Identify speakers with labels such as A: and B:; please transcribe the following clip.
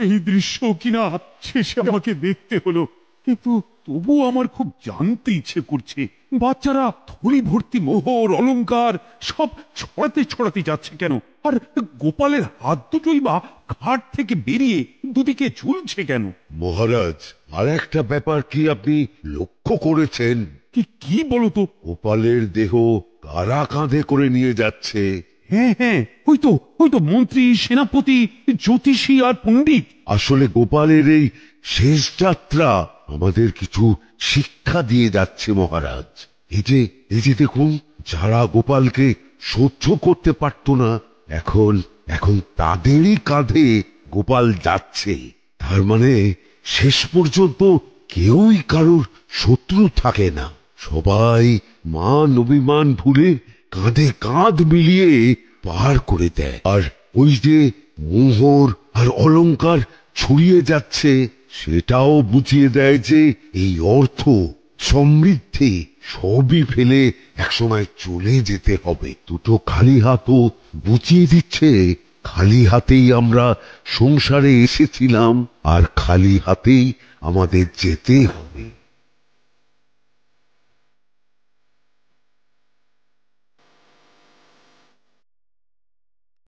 A: সেই দৃশ্য কিনা শেষে আমাকে দেখতে হলো। কিন্তু তবু আমার খুব জানতে ইচ্ছে করছে, বাচ্চারা থলি ভর্তি মোহর অলংকার সব ছড়াতে ছড়াতে যাচ্ছে কেন, আর গোপালের হাত দুটোই বা ঘাট থেকে বেরিয়ে দুদিকে ঝুলছে কেন?
B: মহারাজ, আর একটা ব্যাপার কি আপনি লক্ষ্য করেছেন?
A: কি কি বলো তো?
B: গোপালের দেহ কারা কাঁধে করে নিয়ে যাচ্ছে?
A: হ্যাঁ হ্যাঁ, ওই তো মন্ত্রী, সেনাপতি, জ্যোতিষী আর পণ্ডিত।
B: আসলে গোপালের এই শেষ যাত্রা আমাদের কিছু শিক্ষা দিয়ে যাচ্ছে মহারাজ। এই যে দেখুন, যারা গোপালকে সহ্য করতে পারত না, এখন এখন তাদেরই কাঁধে গোপাল যাচ্ছে। তার মানে শেষ পর্যন্ত কেউই কারোর শত্রু থাকে না, সবাই মান অভিমান ভুলে কাঁধে কাঁধ মিলিয়ে পার করে দেয়। আর ওই যে মোহর আর অলংকার ছড়িয়ে যাচ্ছে, সেটাও বুঝিয়ে দেয় যে এই অর্থ, সমৃদ্ধি সবই ফেলে একসময় চলে যেতে হবে। দুটো খালি হাতও বুঝিয়ে দিচ্ছে খালি হাতেই আমরা সংসারে এসেছিলাম, আর খালি হাতেই আমাদের যেতে হবে।